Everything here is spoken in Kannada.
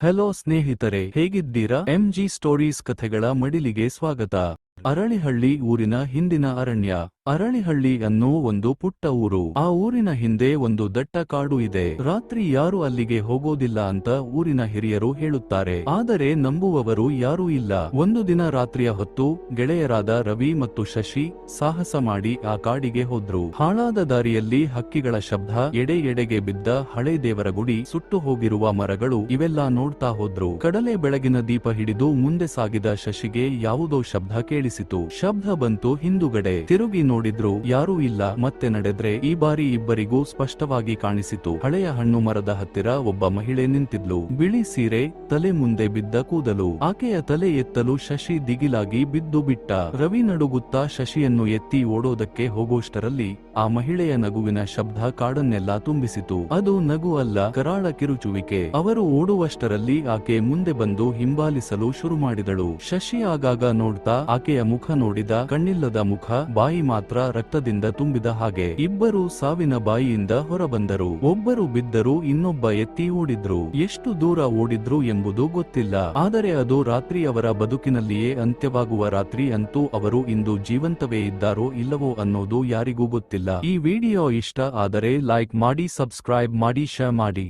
ಹಲೋ ಸ್ನೇಹಿತರೆ, ಹೇಗಿದ್ದೀರಾ? ಎಂಜಿ ಸ್ಟೋರೀಸ್ ಕಥೆಗಳ ಮಡಿಲಿಗೆ ಸ್ವಾಗತ. ಅರಳಿಹಳ್ಳಿ ಊರಿನ ಹಿಂದಿನ ಅರಣ್ಯ. ಅರಳಿಹಳ್ಳಿ ಅನ್ನೋ ಒಂದು ಪುಟ್ಟ ಊರು. ಆ ಊರಿನ ಹಿಂದೆ ಒಂದು ದಟ್ಟ ಕಾಡು ಇದೆ. ರಾತ್ರಿ ಯಾರು ಅಲ್ಲಿಗೆ ಹೋಗೋದಿಲ್ಲ ಅಂತ ಊರಿನ ಹಿರಿಯರು ಹೇಳುತ್ತಾರೆ. ಆದರೆ ನಂಬುವವರು ಯಾರೂ ಇಲ್ಲ. ಒಂದು ದಿನ ರಾತ್ರಿಯ ಹೊತ್ತು ಗೆಳೆಯರಾದ ರವಿ ಮತ್ತು ಶಶಿ ಸಾಹಸ ಮಾಡಿ ಆ ಕಾಡಿಗೆ ಹೋದ್ರು. ಹಾಳಾದ ದಾರಿಯಲ್ಲಿ ಹಕ್ಕಿಗಳ ಶಬ್ದ, ಎಡೆಗೆ ಬಿದ್ದ ಹಳೆ ದೇವರ ಗುಡಿ, ಸುಟ್ಟು ಹೋಗಿರುವ ಮರಗಳು ಇವೆಲ್ಲ ನೋಡ್ತಾ ಹೋದ್ರು. ಕಡಲೆ ಬೆಳಗಿನ ದೀಪ ಹಿಡಿದು ಮುಂದೆ ಸಾಗಿದ ಶಶಿಗೆ ಯಾವುದೋ ಶಬ್ದ ಕೇಳಿಸಿತು. ಶಬ್ದ ಬಂತು ಹಿಂದುಗಡೆ. ತಿರುಗಿ ನೋಡಿದ್ರು, ಯಾರೂ ಇಲ್ಲ. ಮತ್ತೆ ನಡೆದ್ರೆ ಈ ಬಾರಿ ಇಬ್ಬರಿಗೂ ಸ್ಪಷ್ಟವಾಗಿ ಕಾಣಿಸಿತು. ಹಳೆಯ ಹಣ್ಣು ಮರದ ಹತ್ತಿರ ಒಬ್ಬ ಮಹಿಳೆ ನಿಂತಿದ್ಲು. ಬಿಳಿ ಸೀರೆ, ತಲೆ ಮುಂದೆ ಬಿದ್ದ ಕೂದಲು. ಆಕೆಯ ತಲೆ ಎತ್ತಲು ಶಶಿ ದಿಗಿಲಾಗಿ ಬಿದ್ದು ಬಿಟ್ಟ. ರವಿ ನಡುಗುತ್ತಾ ಶಶಿಯನ್ನು ಎತ್ತಿ ಓಡೋದಕ್ಕೆ ಹೋಗೋಷ್ಟರಲ್ಲಿ ಆ ಮಹಿಳೆಯ ನಗುವಿನ ಶಬ್ದ ಕಾಡನ್ನೆಲ್ಲ ತುಂಬಿಸಿತು. ಅದು ನಗು ಅಲ್ಲ, ಕರಾಳ ಕಿರುಚುವಿಕೆ. ಅವರು ಓಡುವಷ್ಟರಲ್ಲಿ ಆಕೆ ಮುಂದೆ ಬಂದು ಹಿಂಬಾಲಿಸಲು ಶುರು ಮಾಡಿದಳು. ಶಶಿ ಆಗಾಗ ನೋಡ್ತಾ ಆಕೆಯ ಮುಖ ನೋಡಿದ. ಕಣ್ಣಿಲ್ಲದ ಮುಖ, ಬಾಯಿ ಮಾತ್ರ ರಕ್ತದಿಂದ ತುಂಬಿದ ಹಾಗೆ. ಇಬ್ಬರು ಸಾವಿನ ಬಾಯಿಯಿಂದ ಹೊರಬಂದರು. ಒಬ್ಬರು ಬಿದ್ದರು, ಇನ್ನೊಬ್ಬ ಎತ್ತಿ ಓಡಿದ್ರು. ಎಷ್ಟು ದೂರ ಓಡಿದ್ರು ಎಂಬುದು ಗೊತ್ತಿಲ್ಲ. ಆದರೆ ಅದು ರಾತ್ರಿ ಅವರ ಬದುಕಿನಲ್ಲಿಯೇ ಅಂತ್ಯವಾಗುವ ರಾತ್ರಿ. ಅಂತೂ ಅವರು ಇಂದು ಜೀವಂತವೇ ಇದ್ದಾರೋ ಇಲ್ಲವೋ ಅನ್ನೋದು ಯಾರಿಗೂ ಗೊತ್ತಿಲ್ಲ. ಈ ವಿಡಿಯೋ ಇಷ್ಟ ಆದರೆ ಲೈಕ್ ಮಾಡಿ, ಸಬ್ಸ್ಕ್ರೈಬ್ ಮಾಡಿ, ಶೇರ್ ಮಾಡಿ.